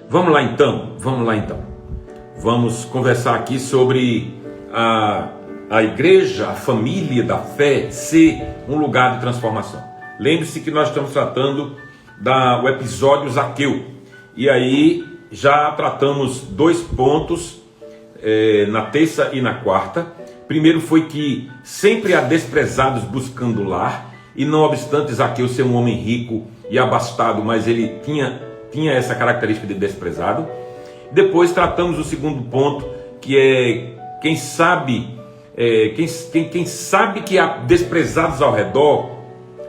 Vamos lá então. Vamos conversar aqui sobre a igreja, a família da fé ser um lugar de transformação. Lembre-se que nós estamos tratando do episódio Zaqueu. E aí já tratamos 2 pontos na terça e na quarta. Primeiro foi que sempre há desprezados buscando lar, e não obstante Zaqueu ser um homem rico e abastado, mas ele tinha essa característica de desprezado. Depois tratamos o segundo ponto, que é quem sabe que há desprezados ao redor,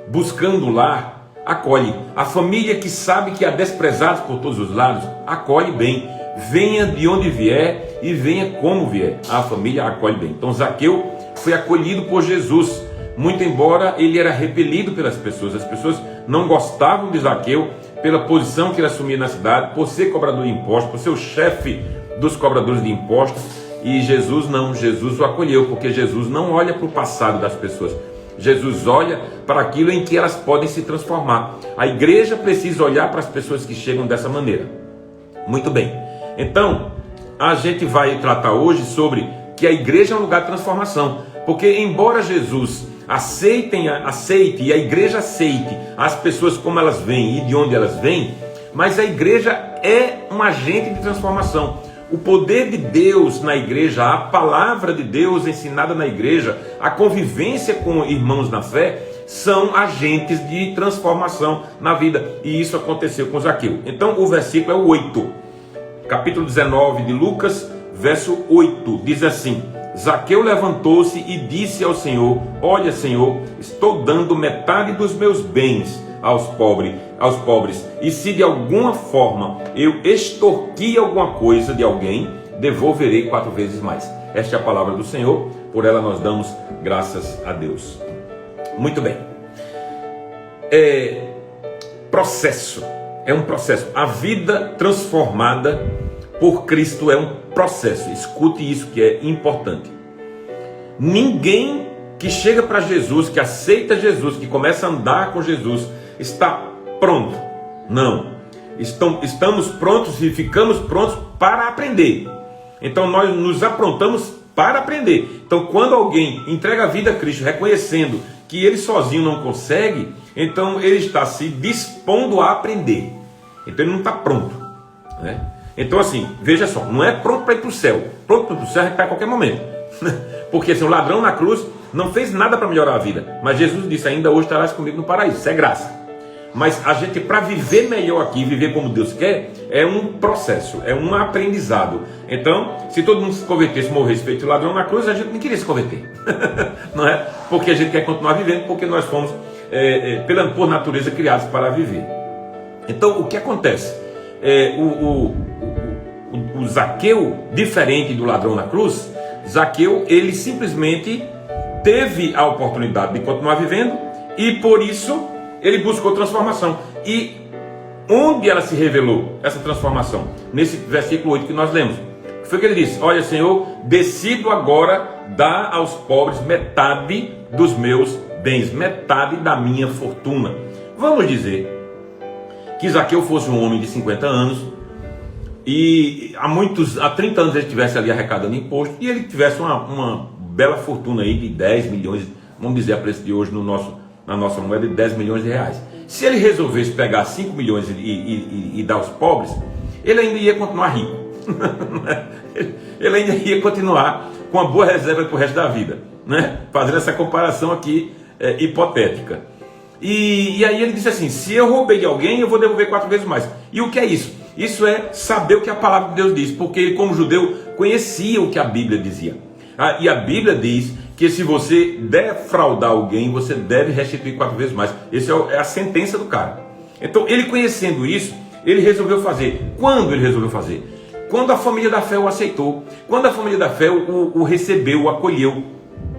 buscando lar, acolhe. A família que sabe que há desprezados por todos os lados, acolhe bem. Venha de onde vier e venha como vier, a família acolhe bem. Então Zaqueu foi acolhido por Jesus, muito embora ele era repelido pelas pessoas. As pessoas não gostavam de Zaqueu pela posição que ele assumia na cidade, por ser cobrador de impostos, por ser o chefe dos cobradores de impostos. E Jesus não, Jesus o acolheu, porque Jesus não olha para o passado das pessoas. Jesus olha para aquilo em que elas podem se transformar. A igreja precisa olhar para as pessoas que chegam dessa maneira. Muito bem. Então, a gente vai tratar hoje sobre que a igreja é um lugar de transformação. Porque embora Jesus aceite e a igreja aceite as pessoas como elas vêm e de onde elas vêm, mas a igreja é um agente de transformação. O poder de Deus na igreja, a palavra de Deus ensinada na igreja, a convivência com irmãos na fé, são agentes de transformação na vida. E isso aconteceu com Zaqueu. Então o versículo é o 8. Capítulo 19 de Lucas, verso 8, diz assim: Zaqueu levantou-se e disse ao Senhor: Olha, Senhor, estou dando metade dos meus bens aos pobres, e se de alguma forma eu extorqui alguma coisa de alguém, devolverei 4 vezes mais. Esta é a palavra do Senhor, por ela nós damos graças a Deus. Muito bem. Processo. É um processo. A vida transformada por Cristo é um processo. Escute isso que é importante. Ninguém que chega para Jesus, que aceita Jesus, que começa a andar com Jesus, está pronto. Não. Estamos prontos e ficamos prontos para aprender. Então nós nos aprontamos para aprender. Então quando alguém entrega a vida a Cristo, reconhecendo que ele sozinho não consegue, então ele está se dispondo a aprender. Então ele não está pronto, né? Então assim, veja só, não é pronto para ir para o céu. Pronto para ir para o céu a gente está a qualquer momento. Porque assim, o ladrão na cruz não fez nada para melhorar a vida, mas Jesus disse: ainda hoje estarás comigo no paraíso. Isso é graça. Mas a gente, para viver melhor aqui, viver como Deus quer, é um processo, é um aprendizado. Então, se todo mundo se convertesse, morresse feito ladrão na cruz, a gente não queria se converter. Não é? Porque a gente quer continuar vivendo, porque nós fomos por natureza criados para viver. Então o que acontece? O Zaqueu, diferente do ladrão na cruz, Zaqueu, ele simplesmente teve a oportunidade de continuar vivendo, e por isso ele buscou transformação. E onde ela se revelou, essa transformação? Nesse versículo 8 que nós lemos. Foi que ele disse: Olha, Senhor, decido agora dar aos pobres metade dos meus bens, metade da minha fortuna. Vamos dizer que Zaqueu fosse um homem de 50 anos e há 30 anos ele estivesse ali arrecadando imposto, e ele tivesse uma bela fortuna aí de 10 milhões, vamos dizer a preço de hoje na nossa moeda, de 10 milhões de reais. Se ele resolvesse pegar 5 milhões e dar aos pobres, ele ainda ia continuar rico. Ele ainda ia continuar com uma boa reserva para o resto da vida, né? Fazendo essa comparação aqui hipotética. E aí ele disse assim: se eu roubei de alguém, eu vou devolver 4 vezes mais. E o que é isso? Isso é saber o que a palavra de Deus diz, porque ele, como judeu, conhecia o que a Bíblia dizia. E a Bíblia diz que se você defraudar alguém, você deve restituir 4 vezes mais. Essa é a sentença do cara. Então, ele conhecendo isso, ele resolveu fazer. Quando ele resolveu fazer? Quando a família da fé o aceitou. Quando a família da fé o recebeu, o acolheu.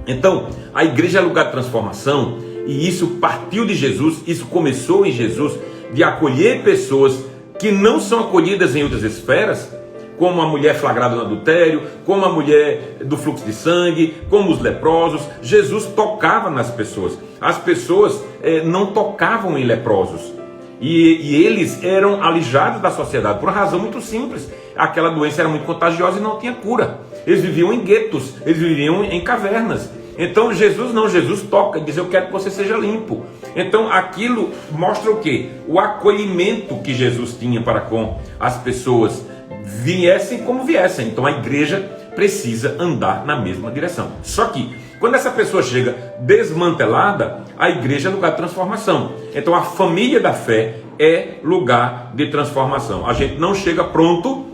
Então, a igreja é lugar de transformação, e isso partiu de Jesus, isso começou em Jesus, de acolher pessoas que não são acolhidas em outras esferas, como a mulher flagrada no adultério, como a mulher do fluxo de sangue, como os leprosos. Jesus tocava nas pessoas. As pessoas não tocavam em leprosos. E eles eram alijados da sociedade por uma razão muito simples. Aquela doença era muito contagiosa e não tinha cura. Eles viviam em guetos, eles viviam em cavernas. Então Jesus não, Jesus toca e diz: eu quero que você seja limpo. Então aquilo mostra o quê? O acolhimento que Jesus tinha para com as pessoas, viessem como viessem. Então a igreja precisa andar na mesma direção. Só que quando essa pessoa chega desmantelada, a igreja é lugar de transformação. Então a família da fé é lugar de transformação. A gente não chega pronto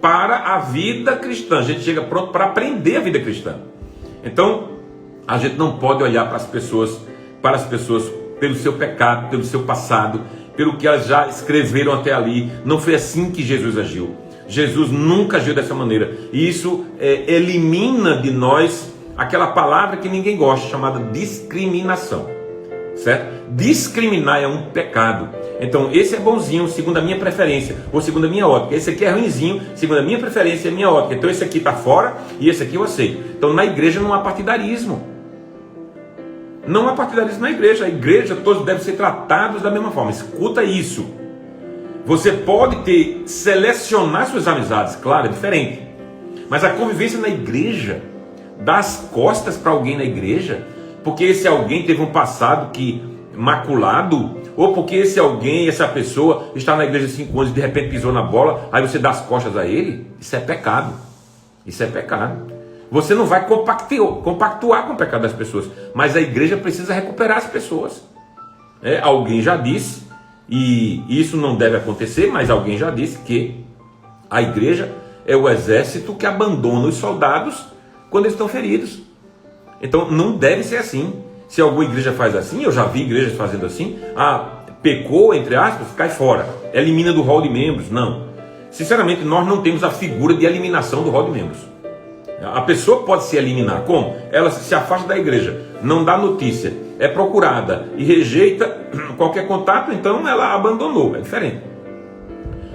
para a vida cristã, a gente chega pronto para aprender a vida cristã. Então a gente não pode olhar para as pessoas pelo seu pecado, pelo seu passado, pelo que elas já escreveram até ali. Não foi assim que Jesus agiu. Jesus nunca agiu dessa maneira. E isso elimina de nós aquela palavra que ninguém gosta, chamada discriminação. Certo? Discriminar é um pecado. Então esse é bonzinho segundo a minha preferência, ou segundo a minha ótica. Esse aqui é ruinzinho segundo a minha preferência e a minha ótica. Então esse aqui está fora e esse aqui eu aceito. Então na igreja não há partidarismo. Não há partidarismo na igreja. A igreja, todos devem ser tratados da mesma forma. Escuta isso. Você pode selecionar suas amizades, claro, é diferente. Mas a convivência na igreja, dar as costas para alguém na igreja, porque esse alguém teve um passado maculado, ou porque esse alguém, essa pessoa está na igreja há 5 anos e de repente pisou na bola, aí você dá as costas a ele, isso é pecado. Isso é pecado. Você não vai compactuar com o pecado das pessoas, mas a igreja precisa recuperar as pessoas. Alguém já disse, e isso não deve acontecer, mas alguém já disse que a igreja é o exército que abandona os soldados quando eles estão feridos. Então não deve ser assim. Se alguma igreja faz assim, eu já vi igrejas fazendo assim, pecou, entre aspas, cai fora, elimina do rol de membros. Não. Sinceramente, nós não temos a figura de eliminação do rol de membros. A pessoa pode se eliminar. Como? Ela se afasta da igreja, não dá notícia, é procurada e rejeita qualquer contato, então ela abandonou. É diferente.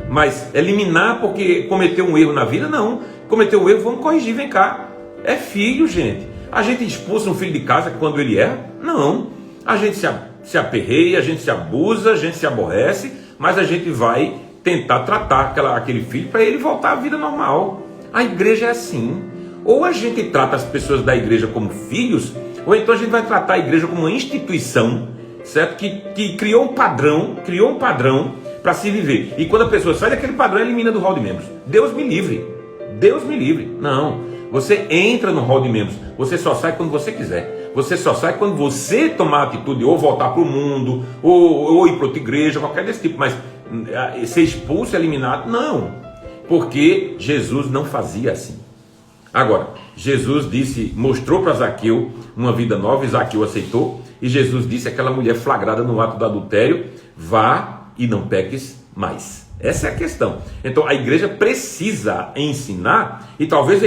Mas eliminar porque cometeu um erro na vida, não. Cometeu um erro, vamos corrigir, vem cá. É filho, gente. A gente expulsa um filho de casa quando ele erra? Não. A gente se aperreia, a gente se abusa, a gente se aborrece, mas a gente vai tentar tratar aquele filho para ele voltar à vida normal. A igreja é assim. Ou a gente trata as pessoas da igreja como filhos, ou então a gente vai tratar a igreja como uma instituição, certo? Que criou um padrão para se viver. E quando a pessoa sai daquele padrão, elimina do rol de membros. Deus me livre. Deus me livre. Não. Você entra no rol de membros. Você só sai quando você quiser. Você só sai quando você tomar atitude, ou voltar para o mundo, ou ir para outra igreja, qualquer desse tipo. Mas ser expulso, eliminado, não. Porque Jesus não fazia assim. Agora, Jesus mostrou para Zaqueu uma vida nova, e Zaqueu aceitou, e Jesus disse àquela mulher flagrada no ato do adultério: vá e não peques mais. Essa é a questão. Então a igreja precisa ensinar, e talvez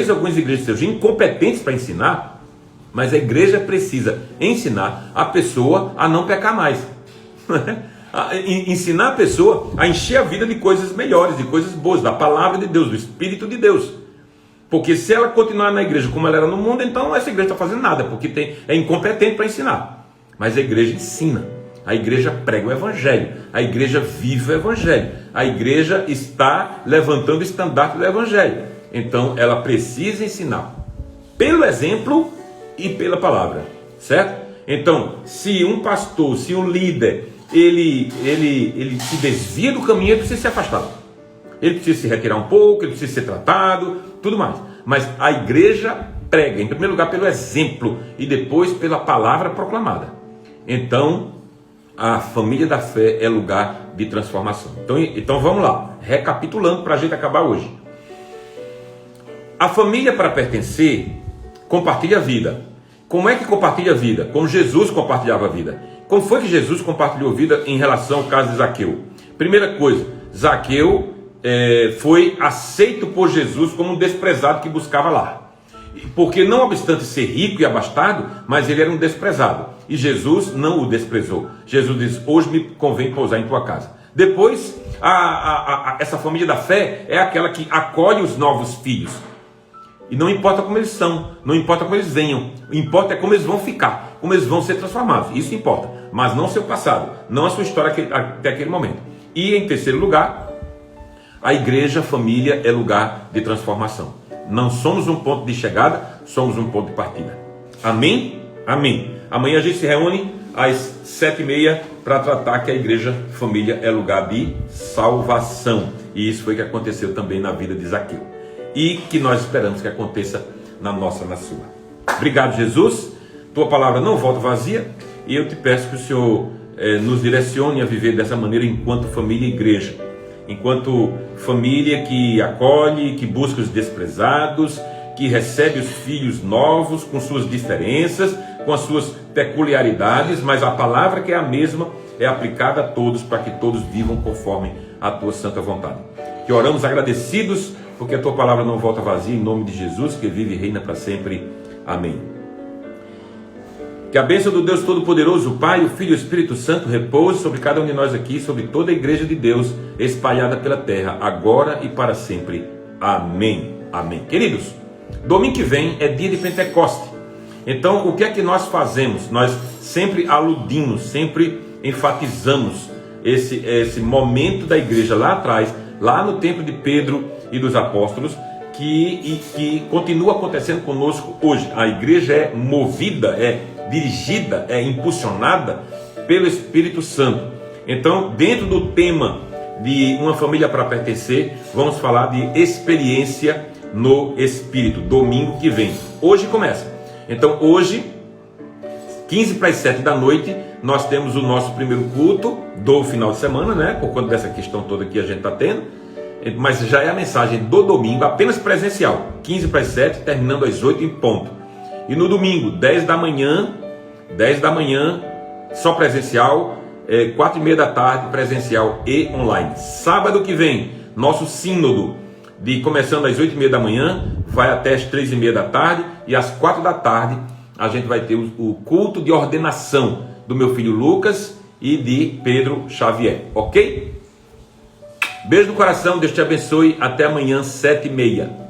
algumas igrejas sejam incompetentes para ensinar, mas a igreja precisa ensinar a pessoa a não pecar mais. Ensinar a pessoa a encher a vida de coisas melhores, de coisas boas, da palavra de Deus, do Espírito de Deus. Porque se ela continuar na igreja como ela era no mundo, então essa igreja está fazendo nada, porque é incompetente para ensinar. Mas a igreja ensina, a igreja prega o evangelho, a igreja vive o evangelho, a igreja está levantando o estandarte do evangelho. Então ela precisa ensinar pelo exemplo e pela palavra, certo? Então, se um pastor, se um líder, ele se desvia do caminho, ele precisa se afastar. Ele precisa se retirar um pouco, ele precisa ser tratado, tudo mais. Mas a igreja prega, em primeiro lugar, pelo exemplo e depois pela palavra proclamada. Então, a família da fé é lugar de transformação. Então vamos lá, recapitulando para a gente acabar hoje. A família, para pertencer, compartilha a vida. Como é que compartilha a vida? Como Jesus compartilhava a vida. Como foi que Jesus compartilhou a vida em relação ao caso de Zaqueu? Primeira coisa, Zaqueu foi aceito por Jesus como um desprezado que buscava lá. Porque não obstante ser rico e abastado, mas ele era um desprezado. E Jesus não o desprezou. Jesus diz: hoje me convém pousar em tua casa. Depois, essa família da fé é aquela que acolhe os novos filhos. E não importa como eles são, não importa como eles venham, importa é como eles vão ficar, como eles vão ser transformados. Isso importa. mas não seu passado, não a sua história até aquele momento. E em terceiro lugar, a igreja, família, é lugar de transformação. Não somos um ponto de chegada, somos um ponto de partida. Amém? Amém. Amanhã a gente se reúne às 7h30 para tratar que a igreja, família, é lugar de salvação. E isso foi o que aconteceu também na vida de Zaqueu. E que nós esperamos que aconteça na nossa, na sua. Obrigado, Jesus. Tua palavra não volta vazia. E eu te peço que o Senhor nos direcione a viver dessa maneira enquanto família e igreja. Enquanto família que acolhe, que busca os desprezados, que recebe os filhos novos com suas diferenças, com as suas peculiaridades, mas a palavra que é a mesma é aplicada a todos para que todos vivam conforme a tua santa vontade. Que oramos agradecidos porque a tua palavra não volta vazia, em nome de Jesus, que vive e reina para sempre. Amém. Que a bênção do Deus Todo-Poderoso, o Pai, o Filho e o Espírito Santo repouse sobre cada um de nós aqui, sobre toda a igreja de Deus espalhada pela terra, agora e para sempre. Amém. Amém. Queridos, domingo que vem é dia de Pentecoste. Então, o que é que nós fazemos? Nós sempre aludimos, sempre enfatizamos esse momento da igreja lá atrás, lá no tempo de Pedro e dos apóstolos, que continua acontecendo conosco hoje. A igreja é movida, é dirigida, é impulsionada pelo Espírito Santo. Então, dentro do tema de uma família para pertencer, vamos falar de experiência no Espírito, domingo que vem. Hoje começa. Então hoje, 6:45 da noite, nós temos o nosso primeiro culto do final de semana, né? Por conta dessa questão toda que a gente está tendo. Mas já é a mensagem do domingo, apenas presencial, 6:45, terminando às 8 em ponto. E no domingo, 10 da manhã, só presencial, 4:30 da tarde, presencial e online. Sábado que vem, nosso sínodo, começando às 8:30 da manhã, vai até às 3:30 da tarde, e às 4 da tarde a gente vai ter o culto de ordenação do meu filho Lucas e de Pedro Xavier, ok? Beijo no coração, Deus te abençoe, até amanhã 7:30.